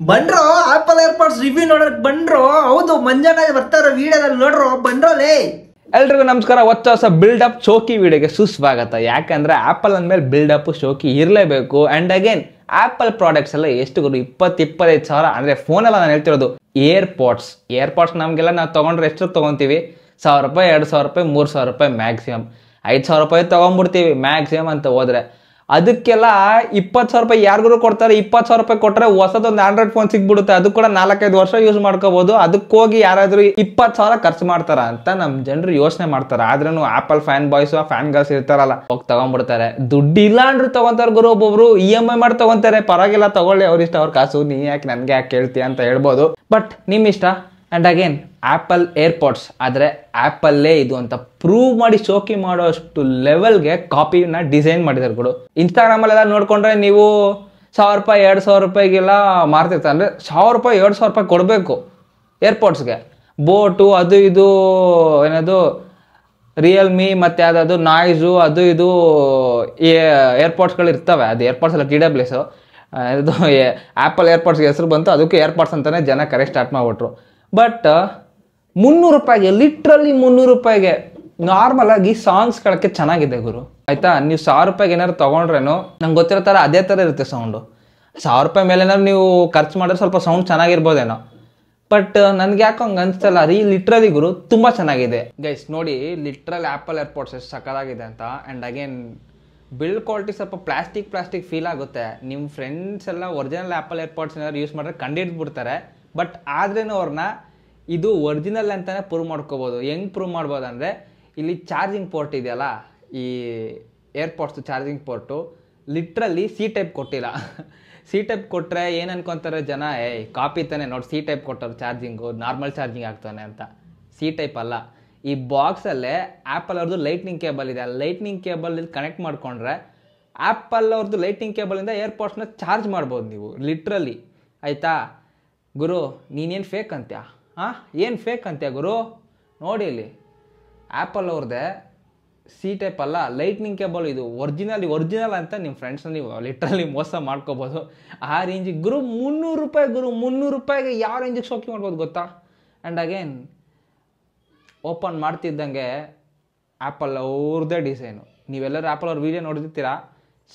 ಬಂಡ್ರೋ apple AirPods review ನೋಡಕ್ ಬಂಡ್ರೋ. ಹೌದು, ಮಂಜಣ್ಣ ಬರ್ತಾರ ವಿಡಿಯೋದಲ್ಲಿ ನೋಡ್ರೋ, ಬಂಡ್ರೋಲೇ. ಎಲ್ರಿಗೂ ನಮಸ್ಕಾರ. ಹೊಸ ಬಿಲ್ಡಪ್ ಶೋಕಿ ವಿಡಿಯೋಗೆ ಸುಸ್ವಾಗತ. ಯಾಕಂದ್ರೆ ಆಪಲ್ ಅಂದಮೇಲೆ ಬಿಲ್ಡಪ್ ಶೋಕಿ ಇರಲೇಬೇಕು. ಅಂಡ್ ಅಗೇನ್ ಆಪಲ್ ಪ್ರಾಡಕ್ಟ್ಸ್ ಎಲ್ಲ ಎಷ್ಟು ಗುರು, 20-25 ಸಾವಿರ ಅಂದ್ರೆ ಫೋನ್ ಎಲ್ಲ ನಾನು ಹೇಳ್ತಿರೋದು. ಏರ್ಪಾಡ್ಸ್ ನಮಗೆಲ್ಲ ನಾವು ತಗೊಂಡ್ರೆ ಎಷ್ಟು ತಗೊಂತೀವಿ? 1000 ರೂಪಾಯಿ, 2000 ರೂಪಾಯಿ, 3000 ರೂಪಾಯಿ ಮ್ಯಾಕ್ಸಿಮಮ್. 5000 ರೂಪಾಯಿ ತಗೊಂಡ್ಬಿಡ್ತೀವಿ ಮ್ಯಾಕ್ಸಿಮಮ್ ಅಂತ ಹೋದ್ರೆ. ಅದಕ್ಕೆಲ್ಲ 20,000 ರೂಪಾಯಿ ಯಾರಿಗೂ ಕೊಡ್ತಾರೆ. 20,000 ರೂಪಾಯಿ ಕೊಟ್ಟರೆ ಹೊಸದೊಂದು ಆಂಡ್ರಾಯ್ಡ್ ಫೋನ್ ಸಿಗ್ಬಿಡುತ್ತೆ. ಅದು ಕೂಡ 4-5 ವರ್ಷ ಯೂಸ್ ಮಾಡ್ಕೋಬಹುದು. ಅದಕ್ಕೋಗಿ ಯಾರಾದ್ರೂ 20,000 ಖರ್ಚು ಮಾಡ್ತಾರ ಅಂತ ನಮ್ಮ ಜನರು ಯೋಚನೆ ಮಾಡ್ತಾರೆ. ಆದ್ರೂ apple fan boys fan girls ಇರ್ತಾರಲ್ಲ, ಹೋಗಿ ತಗೊಂಡ್ಬಿಡ್ತಾರೆ. ದುಡ್ಡು ಇಲ್ಲ ಅಂದ್ರೂ ತಗೊಂತಾರೆ ಗುರು. ಒಬ್ಬೊಬ್ರು EMI ಮಾಡಿ ತಗೊಂತಾರೆ. ಪರವಾಗಿಲ್ಲ, ತಗೊಳ್ಳಿ, ಅವ್ರಿಷ್ಟ, ಅವ್ರ ಕಾಸು, ನೀ ಯಾಕೆ ನನ್ಗೆ ಯಾಕೆ ಕೇಳ್ತೀಯ ಅಂತ ಹೇಳ್ಬೋದು. ಬಟ್ ನಿಮ್ ಇಷ್ಟ. ಅಂಡ್ ಅಗೇನ್ ಆಪಲ್ ಏರ್ಪಾಡ್ಸ್ ಆದರೆ ಆಪಲ್ಲೇ ಇದು ಅಂತ ಪ್ರೂವ್ ಮಾಡಿ ಶೋಕಿ ಮಾಡೋಷ್ಟು ಲೆವೆಲ್ಗೆ ಕಾಪಿನ ಡಿಸೈನ್ ಮಾಡಿದ್ದಾರೆ ಗುರು. ಇನ್ಸ್ಟಾಗ್ರಾಮಲ್ಲೆಲ್ಲ ನೋಡ್ಕೊಂಡ್ರೆ ನೀವು 1000 ರೂಪಾಯಿ 2000 ರೂಪಾಯಿಗೆಲ್ಲ ಮಾರ್ತಿರ್ತಾರೆ. ಅಂದರೆ 1000 ರೂಪಾಯಿ 2000 ರೂಪಾಯಿ ಕೊಡಬೇಕು ಏರ್ಪಾಡ್ಸ್ಗೆ. ಬೋಟು ಅದು ಇದು ಏನದು ರಿಯಲ್ಮಿ ಮತ್ತು ಯಾವುದಾದ್ರು ನಾಯ್ಸು ಅದು ಇದು ಏರ್ಪಾಡ್ಸ್ಗಳು ಇರ್ತವೆ. ಅದು ಏರ್ಪಾಡ್ಸ್ ಎಲ್ಲ TWS. ಇದು ಆ್ಯಪಲ್ ಏರ್ಪಾಡ್ಸ್ಗೆ ಹೆಸರು ಬಂತು, ಅದಕ್ಕೆ ಏರ್ಪಾಡ್ಸ್ ಅಂತಲೇ ಜನ ಕರೆ ಸ್ಟಾರ್ಟ್ ಮಾಡಿಬಿಟ್ರು. ಬಟ್ 300 ರೂಪಾಯಿಗೆ, ಲಿಟ್ರಲಿ 300 ರೂಪಾಯಿಗೆ ನಾರ್ಮಲ್ ಆಗಿ ಸಾಂಗ್ಸ್ ಕೇಳೋಕ್ಕೆ ಚೆನ್ನಾಗಿದೆ ಗುರು. ಆಯ್ತಾ, ನೀವು 1000 ರೂಪಾಯಿಗೆ ಏನಾದ್ರು ತೊಗೊಂಡ್ರೇನು ನಂಗೆ ಗೊತ್ತಿರೋ ಥರ ಅದೇ ಥರ ಇರುತ್ತೆ ಸೌಂಡು. 1000 ರೂಪಾಯಿ ಮೇಲೆ ಏನಾದ್ರು ನೀವು ಖರ್ಚು ಮಾಡಿದ್ರೆ ಸ್ವಲ್ಪ ಸೌಂಡ್ ಚೆನ್ನಾಗಿರ್ಬೋದೇನೋ. ಬಟ್ ನನಗೆ ಯಾಕೋ ಹಂಗೆ ಅನಿಸ್ತಲ್ಲ ರೀ. ಲಿಟ್ರಲಿ ಗುರು ತುಂಬ ಚೆನ್ನಾಗಿದೆ ಗೈಸ್. ನೋಡಿ, ಲಿಟ್ರಲ್ ಆ್ಯಪಲ್ ಏರ್ಪಾಡ್ಸ್ ಎಷ್ಟು ಸಕ್ಕತ್ತಾಗಿದೆ ಅಂತ. ಆ್ಯಂಡ್ ಅಗೇನ್ ಬಿಲ್ಡ್ ಕ್ವಾಲಿಟಿ ಸ್ವಲ್ಪ ಪ್ಲಾಸ್ಟಿಕ್ ಫೀಲ್ ಆಗುತ್ತೆ. ನಿಮ್ಮ ಫ್ರೆಂಡ್ಸ್ ಎಲ್ಲ ಒರಿಜಿನಲ್ ಆ್ಯಪಲ್ ಏರ್ಪಾಡ್ಸ್ ಏನಾದ್ರು ಯೂಸ್ ಮಾಡಿದ್ರೆ ಕಂಡುಹಿಡ್ಬಿಡ್ತಾರೆ. ಬಟ್ ಆದ್ರೇನು ಅವ್ರನ್ನ ಇದು ಒರಿಜಿನಲ್ ಅಂತಲೇ ಪ್ರೂವ್ ಮಾಡ್ಕೋಬೋದು. ಹೆಂಗೆ ಪ್ರೂವ್ ಮಾಡ್ಬೋದು ಅಂದರೆ, ಇಲ್ಲಿ ಚಾರ್ಜಿಂಗ್ ಪೋರ್ಟ್ ಇದೆಯಲ್ಲ, ಈ ಏರ್ಪಾಡ್ಸ್ದು ಚಾರ್ಜಿಂಗ್ ಪೋರ್ಟು ಲಿಟ್ರಲಿ C-ಟೈಪ್ ಕೊಟ್ಟಿಲ್ಲ. C-ಟೈಪ್ ಕೊಟ್ಟರೆ ಏನು ಅನ್ಕೊತಾರೆ ಜನ, ಕಾಪಿ ತಾನೆ ನೋಡಿ, C-ಟೈಪ್ ಕೊಟ್ಟರು ಚಾರ್ಜಿಂಗು, ನಾರ್ಮಲ್ ಚಾರ್ಜಿಂಗ್ ಆಗ್ತಾನೆ ಅಂತ. C-ಟೈಪ್ ಅಲ್ಲ. ಈ ಬಾಕ್ಸಲ್ಲೇ ಆ್ಯಪಲ್ ಅವ್ರದ್ದು ಲೈಟ್ನಿಂಗ್ ಕೇಬಲ್ ಇದೆ. ಆ ಲೈಟ್ನಿಂಗ್ ಕೇಬಲ್ ಇಲ್ಲಿ ಕನೆಕ್ಟ್ ಮಾಡಿಕೊಂಡ್ರೆ ಆ್ಯಪಲ್ ಅವ್ರದ್ದು ಲೈಟ್ನಿಂಗ್ ಕೇಬಲಿಂದ ಏರ್ಪಾಡ್ಸ್ನ ಚಾರ್ಜ್ ಮಾಡ್ಬೋದು ನೀವು ಲಿಟ್ರಲಿ. ಆಯಿತಾ ಗುರು, ನೀನೇನು ಫೇಕ್ ಅಂತ್ಯಾ? ಏನು ಫೇಕ್ ಅಂತ್ಯಾ ಗುರು? ನೋಡಿ ಇಲ್ಲಿ ಆ್ಯಪಲ್ ಅವ್ರದ್ದೇ C-ಟೈಪ್ ಅಲ್ಲ, ಲೈಟ್ನಿಂಗ್ ಕೇಬಲ್. ಇದು ಒರಿಜಿನಲ್ ಅಂತ ನಿಮ್ಮ ಫ್ರೆಂಡ್ಸ್ನ ನೀವು ಲಿಟ್ರಲಿ ಮೋಸ ಮಾಡ್ಕೋಬೋದು. ಆ ರೇಂಜಿಗೆ ಗುರು 300 ರೂಪಾಯಿ ಗುರು. 300 ರೂಪಾಯಿಗೆ ಯಾವ ರೇಂಜಿಗೆ ಶೋಕಿ ಮಾಡ್ಬೋದು ಗೊತ್ತಾ? ಆ್ಯಂಡ್ ಅಗೇನ್ ಓಪನ್ ಮಾಡ್ತಿದ್ದಂಗೆ ಆ್ಯಪಲ್ ಅವ್ರದ್ದೇ ಡಿಸೈನು. ನೀವೆಲ್ಲರೂ ಆ್ಯಪಲ್ ಅವ್ರ ವೀಡಿಯೋ ನೋಡಿರ್ತೀರಾ,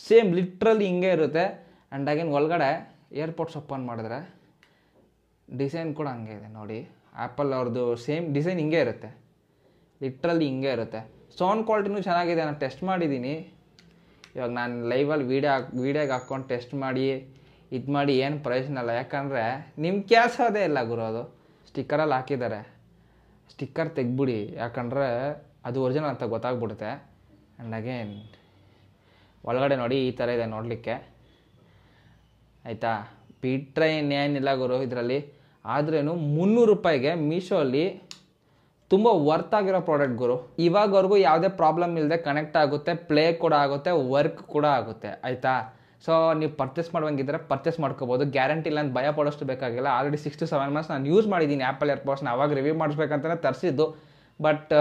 ಸೇಮ್ ಲಿಟ್ರಲಿ ಹಿಂಗೆ ಇರುತ್ತೆ. ಆ್ಯಂಡ್ ಅಗೇನ್ ಒಳಗಡೆ ಏರ್ಪಾಡ್ಸ್ ಓಪನ್ ಮಾಡಿದ್ರೆ ಡಿಸೈನ್ ಕೂಡ ಹಂಗೆ ಇದೆ ನೋಡಿ. ಆ್ಯಪಲ್ ಅವ್ರದ್ದು ಸೇಮ್ ಡಿಸೈನ್ ಹಿಂಗೆ ಇರುತ್ತೆ, ಲಿಟ್ರಲಿ ಹಿಂಗೆ ಇರುತ್ತೆ. ಸೌಂಡ್ ಕ್ವಾಲಿಟಿನೂ ಚೆನ್ನಾಗಿದೆ. ನಾನು ಟೆಸ್ಟ್ ಮಾಡಿದ್ದೀನಿ. ಇವಾಗ ನಾನು ಲೈವಲ್ಲಿ ವೀಡಿಯೋಗೆ ಹಾಕ್ಕೊಂಡು ಟೆಸ್ಟ್ ಮಾಡಿ ಇದು ಮಾಡಿ ಏನು ಪ್ರಯೋಜನ ಇಲ್ಲ. ಯಾಕಂದರೆ ನಿಮ್ಮ ಕೇಳಿಸೋದೇ ಇಲ್ಲ ಗುರು. ಅದು ಸ್ಟಿಕ್ಕರಲ್ಲಿ ಹಾಕಿದ್ದಾರೆ, ಸ್ಟಿಕ್ಕರ್ ತೆಗ್ಬಿಡಿ. ಯಾಕಂದರೆ ಅದು ಒರಿಜಿನಲ್ ಅಂತ ಗೊತ್ತಾಗ್ಬಿಡುತ್ತೆ. ಆ್ಯಂಡ್ ಅಗೇನ್ ಒಳಗಡೆ ನೋಡಿ ಈ ಥರ ಇದೆ ನೋಡಲಿಕ್ಕೆ. ಆಯಿತಾ, ಬಿಟ್ರೆ ಇನ್ನೇನಿಲ್ಲ ಗುರು ಇದರಲ್ಲಿ. ಆದ್ರೂ 300 ರೂಪಾಯಿಗೆ ಮೀಶೋಲ್ಲಿ ತುಂಬ ವರ್ತ್ ಆಗಿರೋ ಪ್ರಾಡಕ್ಟ್ ಗುರು. ಇವಾಗವರೆಗೂ ಯಾವುದೇ ಪ್ರಾಬ್ಲಮ್ ಇಲ್ಲದೆ ಕನೆಕ್ಟ್ ಆಗುತ್ತೆ, ಪ್ಲೇ ಕೂಡ ಆಗುತ್ತೆ, ವರ್ಕ್ ಕೂಡ ಆಗುತ್ತೆ. ಆಯಿತಾ, ಸೊ ನೀವು ಪರ್ಚೇಸ್ ಮಾಡುವಂಗಿದ್ರೆ ಪರ್ಚೇಸ್ ಮಾಡ್ಕೋಬೋದು. ಗ್ಯಾರಂಟಿ ಇಲ್ಲ ಅಂತ ಭಯ ಪಡೋಷ್ಟು ಬೇಕಾಗಿಲ್ಲ. ಆಲ್ರೆಡಿ 6 to 7 months ನಾನು ಯೂಸ್ ಮಾಡಿದ್ದೀನಿ ಆ್ಯಪಲ್ ಏರ್ಪಾಡ್ಸ್ನ. ಅವಾಗ ರಿವ್ಯೂ ಮಾಡಿಸ್ಬೇಕಂತಲೇ ತರಿಸಿದ್ದು. ಬಟ್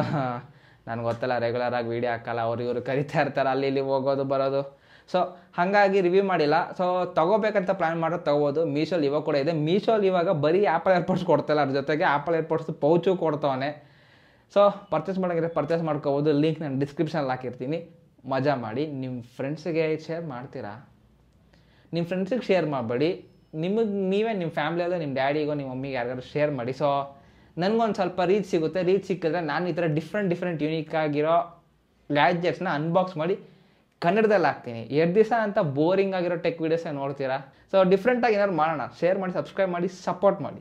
ನನಗೆ ಗೊತ್ತಲ್ಲ, ರೆಗ್ಯುಲರಾಗಿ ವೀಡಿಯೋ ಹಾಕಲ್ಲ, ಇವರು ಕರಿತಾ ಇರ್ತಾರೆ, ಅಲ್ಲಿ ಇಲ್ಲಿ ಹೋಗೋದು ಬರೋದು. ಸೊ ಹಾಗಾಗಿ ರಿವ್ಯೂ ಮಾಡಿಲ್ಲ. ಸೊ ತೊಗೋಬೇಕಂತ ಪ್ಲ್ಯಾನ್ ಮಾಡೋದು ತೊಗೋಬೋದು. ಮೀಶೋಲ್ಲಿ ಇವಾಗ ಕೂಡ ಇದೆ. ಮೀಶೋಲ್ಲಿ ಇವಾಗ ಬರೀ ಆ್ಯಪಲ್ ಏರ್ಪಾಡ್ಸ್ ಕೊಡ್ತಾಯಿಲ್ಲ, ಅದ್ರ ಜೊತೆಗೆ ಆ್ಯಪಲ್ ಏರ್ಪಾಡ್ಸ್ ಪೌಚು ಕೊಡ್ತಾವನೆ. ಸೊ ಪರ್ಚೇಸ್ ಮಾಡೋಂಗಿದ್ರೆ ಪರ್ಚೇಸ್ ಮಾಡ್ಕೋಬೋದು. ಲಿಂಕ್ ನಾನು ಡಿಸ್ಕ್ರಿಪ್ಷನಲ್ಲಿ ಹಾಕಿರ್ತೀನಿ. ಮಜಾ ಮಾಡಿ. ನಿಮ್ಮ ಫ್ರೆಂಡ್ಸಿಗೆ ಶೇರ್ ಮಾಡ್ತೀರಾ? ನಿಮ್ಮ ಫ್ರೆಂಡ್ಸಿಗೆ ಶೇರ್ ಮಾಡಬೇಡಿ. ನೀವೇ ನಿಮ್ಮ ಫ್ಯಾಮ್ಲಿಯಲ್ಲೂ ನಿಮ್ಮ ಡ್ಯಾಡಿಗೋ ನಿಮ್ಮ ಮಮ್ಮಿಗೆ ಯಾರಿಗಾದ್ರು ಶೇರ್ ಮಾಡಿ. ಸೊ ನನಗೊಂದು ಸ್ವಲ್ಪ ರೀಚ್ ಸಿಗುತ್ತೆ. ರೀಚ್ ಸಿಕ್ಕಿದ್ರೆ ನಾನು ಈ ಥರ ಡಿಫ್ರೆಂಟ್ ಯುನೀಕ್ ಆಗಿರೋ ಗ್ಯಾಜೆಟ್ಸ್ನ ಅನ್ಬಾಕ್ಸ್ ಮಾಡಿ ಕನ್ನಡದಲ್ಲಿ ಹಾಕ್ತೀನಿ. 2 ದಿವಸ ಅಂತ ಬೋರಿಂಗ್ ಆಗಿರೋ ಟೆಕ್ ವೀಡಿಯೋಸೇ ನೋಡ್ತೀರಾ. ಸೊ ಡಿಫ್ರೆಂಟಾಗಿ ಏನಾದ್ರು ಮಾಡೋಣ. ಶೇರ್ ಮಾಡಿ, ಸಬ್ಸ್ಕ್ರೈಬ್ ಮಾಡಿ, ಸಪೋರ್ಟ್ ಮಾಡಿ.